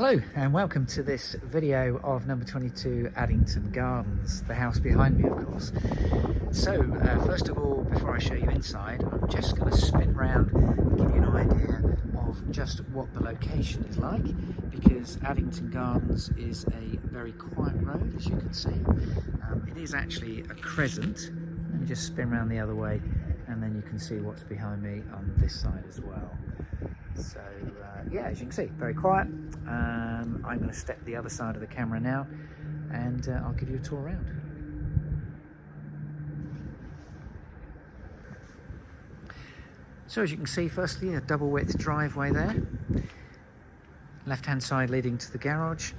Hello and welcome to this video of number 22 Addington Gardens, the house behind me of course. So first of all, before I show you inside, I'm just going to spin round and give you an idea of just what the location is like, because Addington Gardens is a very quiet road, as you can see. It is actually a crescent. Let me just spin round the other way and then you can see what's behind me on this side as well. So yeah, as you can see, very quiet. I'm going to step the other side of the camera now and I'll give you a tour around. So as you can see, firstly a double width driveway there, left hand side leading to the garage,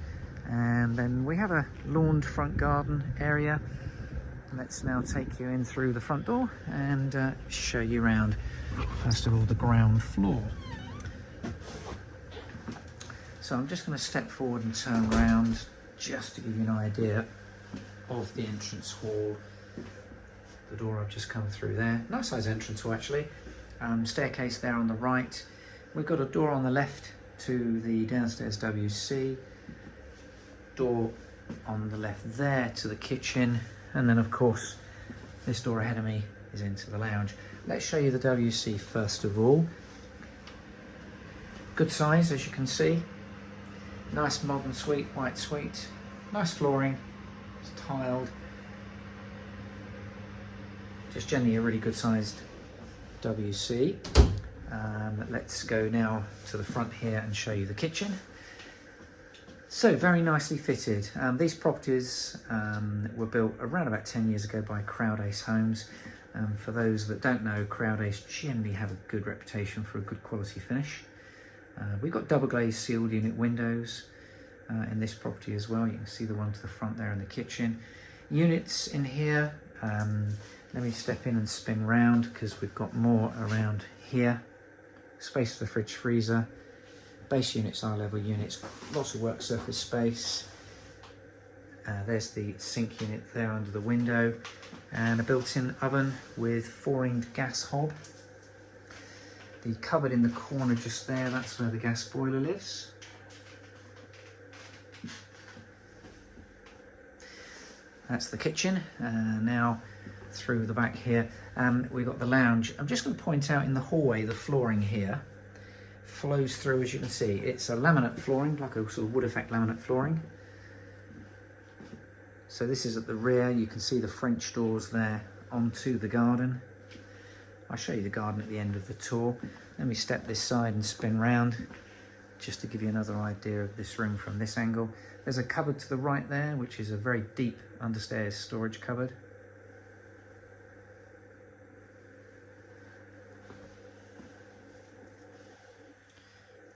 and then we have a lawned front garden area. Let's now take you in through the front door and show you around, first of all, the ground floor. So I'm just going to step forward and turn around just to give you an idea of the entrance hall. The door I've just come through there. Nice size entrance hall actually. Staircase there on the right. We've got a door on the left to the downstairs WC. Door on the left there to the kitchen. And then of course this door ahead of me is into the lounge. Let's show you the WC first of all. Good size, as you can see. Nice modern suite, white suite. Nice flooring, it's tiled. Just generally a really good sized WC. Let's go now to the front here and show you the kitchen. So very nicely fitted. These properties were built around about 10 years ago by Croudace Homes. For those that don't know, Croudace generally have a good reputation for a good quality finish. We've got double glazed sealed unit windows in this property as well. You can see the one to the front there in the kitchen. Units in here, let me step in and spin round because we've got more around here. Space for the fridge freezer, base units, eye level units, lots of work surface space. There's the sink unit there under the window, and a built-in oven with 4-ringed gas hob. The cupboard in the corner just there, that's where the gas boiler lives. That's the kitchen. Now through the back here, we've got the lounge. I'm just going to point out in the hallway, the flooring here flows through, as you can see. It's a laminate flooring, like a sort of wood effect laminate flooring. So this is at the rear. You can see the French doors there onto the garden. I'll show you the garden at the end of the tour. Let me step this side and spin round just to give you another idea of this room from this angle. There's a cupboard to the right there, which is a very deep understairs storage cupboard.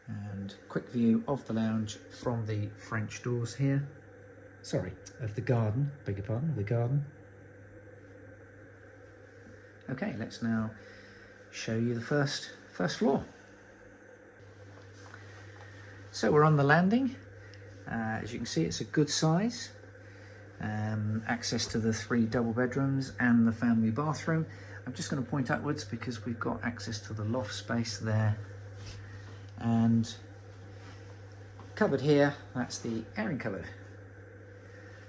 And quick view of the lounge from the French doors here. Sorry, of the garden, beg your pardon, of the garden. Okay, let's now show you the first floor. So we're on the landing. As you can see, it's a good size. Access to the 3 double bedrooms and the family bathroom. I'm just going to point upwards because we've got access to the loft space there. And cupboard here, that's the airing cupboard.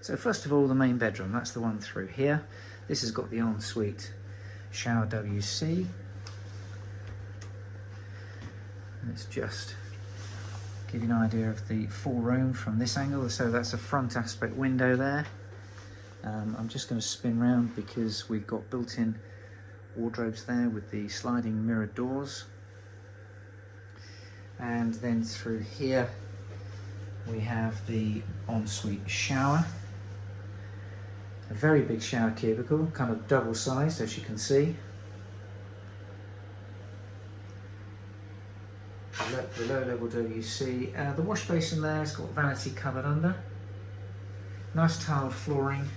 So first of all, the main bedroom, that's the one through here. This has got the ensuite shower WC. Let's just give you an idea of the full room from this angle. So that's a front aspect window there. I'm just going to spin round because we've got built-in wardrobes there with the sliding mirrored doors. And then through here we have the ensuite shower. A very big shower cubicle, kind of double sized, as you can see. The low level WC. The wash basin there has got vanity covered under. Nice tiled flooring.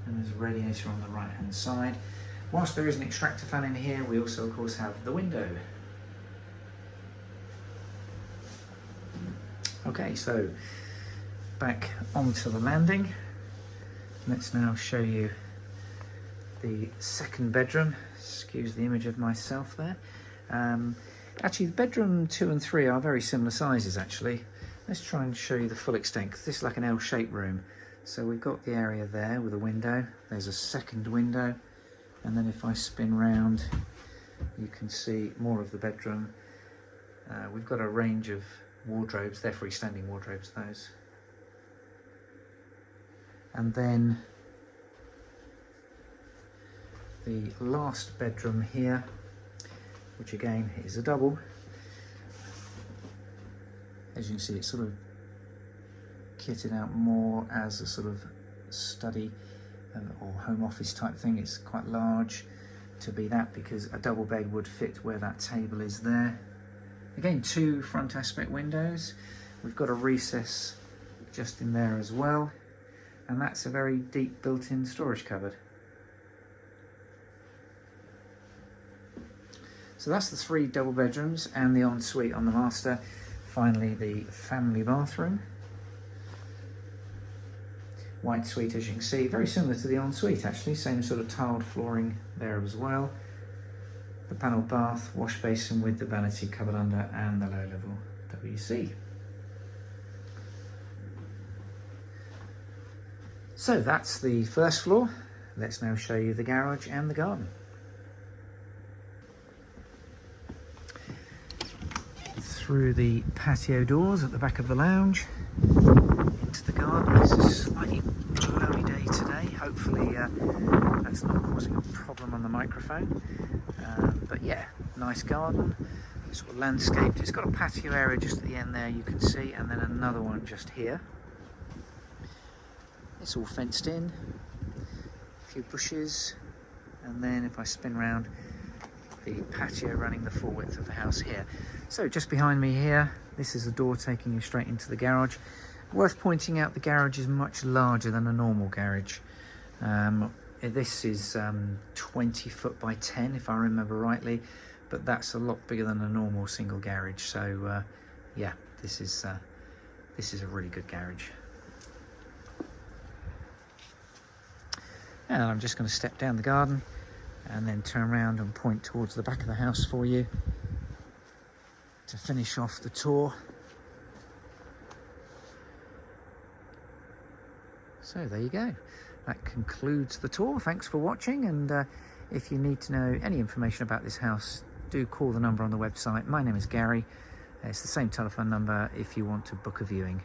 And there's a radiator on the right hand side. Whilst there is an extractor fan in here, we also of course have the window. Okay, so back onto the landing. Let's now show you the second bedroom. Excuse the image of myself there. Actually, bedroom 2 and 3 are very similar sizes actually. Let's try and show you the full extent, because this is like an L-shaped room. So we've got the area there with a window. There's a second window, and then if I spin round, you can see more of the bedroom. We've got a range of wardrobes. They're freestanding wardrobes, those. And then the last bedroom here, which again is a double. As you can see, it's sort of kitted out more as a sort of study or home office type thing. It's quite large to be that, because a double bed would fit where that table is there. Again, 2 front aspect windows. We've got a recess just in there as well, and that's a very deep built-in storage cupboard. So that's the 3 double bedrooms and the ensuite on the master. Finally, the family bathroom. White suite, as you can see, very similar to the ensuite actually, same sort of tiled flooring there as well. The panelled bath, wash basin with the vanity cupboard under, and the low level WC. So that's the first floor. Let's now show you the garage and the garden. Through the patio doors at the back of the lounge, into the garden. It's a slightly blowy day today. Hopefully that's not causing a problem on the microphone. But yeah, nice garden, sort of landscaped. It's got a patio area just at the end there, you can see, and then another one just here. It's all fenced in, a few bushes, and then if I spin round, the patio running the full width of the house here. So just behind me here, this is the door taking you straight into the garage. Worth pointing out, the garage is much larger than a normal garage. This is 20 foot by 10 if I remember rightly, but that's a lot bigger than a normal single garage. So yeah, this is a really good garage. And I'm just going to step down the garden and then turn around and point towards the back of the house for you to finish off the tour. So there you go. That concludes the tour. Thanks for watching, and if you need to know any information about this house, do call the number on the website. My name is Gary. It's the same telephone number if you want to book a viewing.